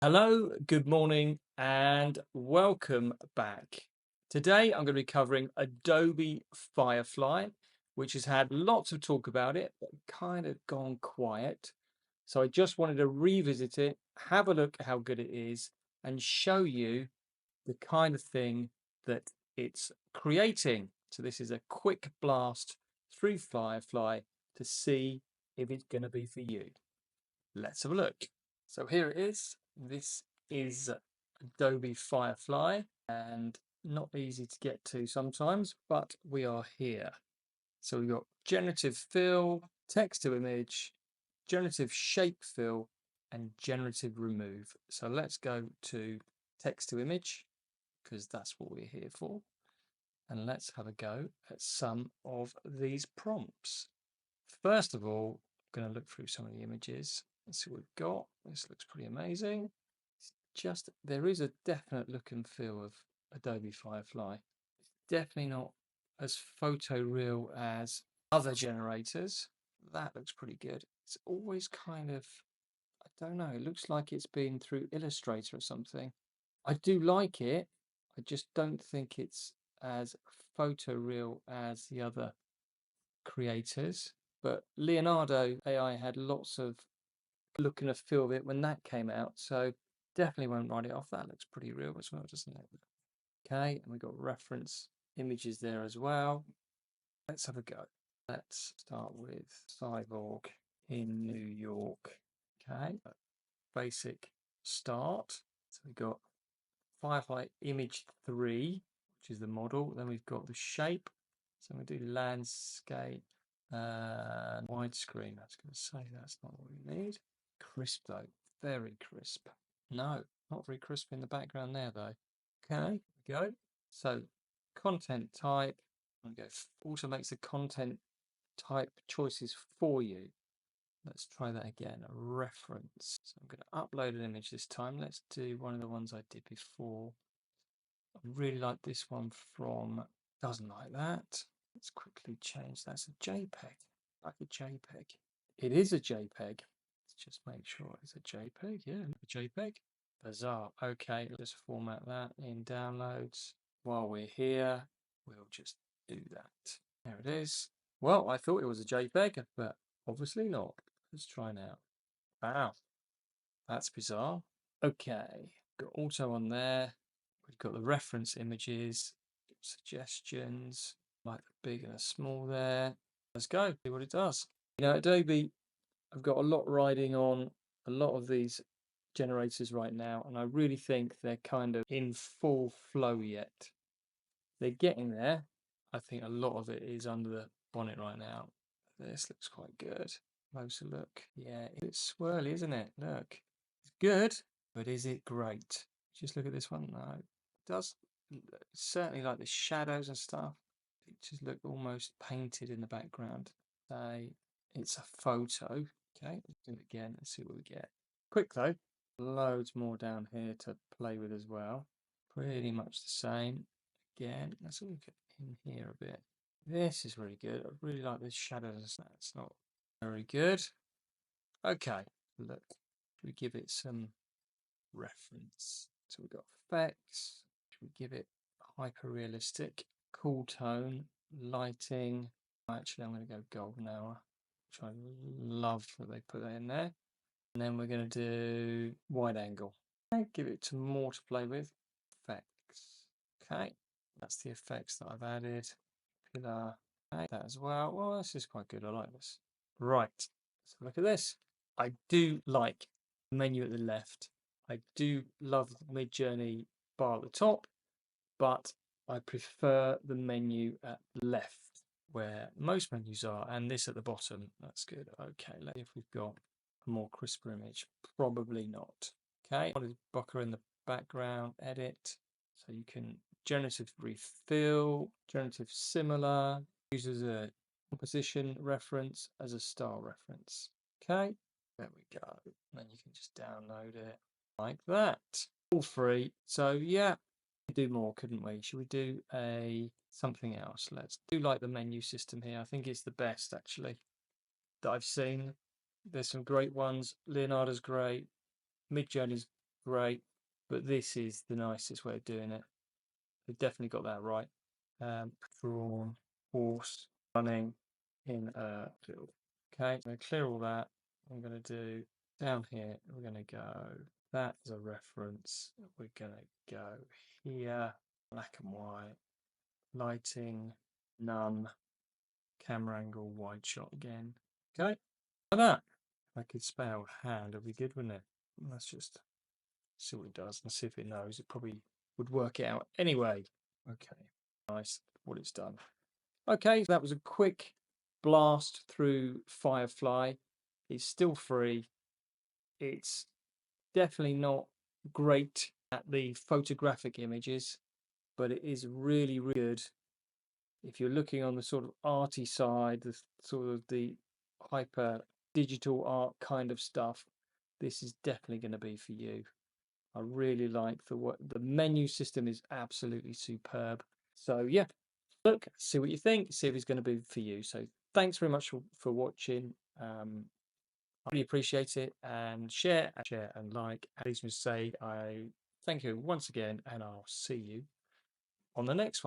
Hello, good morning, and welcome back. Today I'm going to be covering Adobe Firefly, which has had lots of talk about it, but kind of gone quiet. So I just wanted to revisit it, have a look at how good it is, and show you the kind of thing that it's creating. So this is a quick blast through Firefly to see if it's going to be for you. Let's have a look. So here it is. This is Adobe Firefly and not easy to get to sometimes, but we are here. So we've got generative fill, text to image, generative shape fill, and generative remove. So let's go to text to image because that's what we're here for. And let's have a go at some of these prompts. First of all, I'm going to look through some of the images. Let's see what we've got. This looks pretty amazing. It's just, there is a definite look and feel of Adobe Firefly. It's definitely not as photoreal as other generators. That looks pretty good. It's always kind of, I don't know, it looks like it's been through Illustrator or something. I do like it. I just don't think it's as photoreal as the other creators. But Leonardo AI had lots of look and a feel of it when that came out, so definitely won't write it off. That looks pretty real as well, doesn't it? Okay, and we've got reference images there as well. Let's have a go. Let's start with Cyborg in New York. Okay, basic start. So we've got Firefly image 3, which is the model. Then we've got the shape. So we do landscape and widescreen. I was going to say that's not what we need. Crisp though, very crisp. No, not very crisp in the background there though. Okay, here we go. So content type. I'm going to go. Also makes the content type choices for you. Let's try that again. A reference. So I'm going to upload an image this time. Let's do one of the ones I did before. I really like this one from. Doesn't like that. Let's quickly change. That's a JPEG. Like a JPEG. It is a JPEG. Let's just make sure it's a JPEG. Yeah, a JPEG. Bizarre. Okay, let's format that in downloads. While we're here, we'll just do that. There it is. Well, I thought it was a JPEG, but obviously not. Let's try now. Wow, that's bizarre. Okay, got auto on there. We've got the reference images, suggestions, like the big and the small there. Let's go, see what it does. You know, Adobe, I've got a lot riding on a lot of these generators right now, and I really think they're kind of in full flow yet. They're getting there. I think a lot of it is under the bonnet right now. This looks quite good. Closer look. Yeah, it's swirly, isn't it? Look. It's good, but is it great? Just look at this one. No, it does certainly like the shadows and stuff. It just look almost painted in the background. Say it's a photo. Okay, let's do it again. Let's see what we get. Quick though. Loads more down here to play with as well. Pretty much the same. Again, let's look in here a bit. This is really good. I really like this shadows. That's not very good. Okay, look, we give it some reference. So we've got effects. We give it hyper realistic, cool tone, lighting. Actually, I'm going to go golden hour, which I love that they put that in there. And then we're going to do wide angle. Okay, give it some more to play with. Effects. Okay, that's the effects that I've added. Pillar. Okay, that as well. Well, this is quite good. I like this. Right. So look at this. I do like the menu at the left. I do love the mid-journey bar at the top, but I prefer the menu at the left where most menus are, and this at the bottom. That's good. Okay, let's see if we've got a more crisper image. Probably not. Okay, Bokeh in the background, edit. So you can generative refill, generative similar, use as a composition reference, as a style reference. Okay, there we go. And then you can just download it like that. All free. So yeah, we could do more, couldn't we? Should we do a something else? Let's do like the menu system here. I think it's the best actually that I've seen. There's some great ones. Leonardo's great. Midjourney's great, but this is the nicest way of doing it. They've definitely got that right. Drawn horse running in a field. Okay, I'm going to clear all that. I'm going to do down here, we're going to go, that is a reference. We're going to go here, black and white, lighting, none, camera angle, wide shot again. Okay, like that. If I could spell hand, it'd be good, wouldn't it? Let's just see what it does and see if it knows. It probably would work it out anyway. Okay, nice what it's done. Okay, that was a quick blast through Firefly. It's still free. It's definitely not great at the photographic images, but it is really, really good if you're looking on the sort of arty side, the sort of the hyper digital art kind of stuff. This is definitely going to be for you. I really like the menu system is absolutely superb. So yeah, look, see what you think, see if it's going to be for you. So thanks very much for watching. I really appreciate it, and share and like. As I say, I thank you once again, and I'll see you on the next one.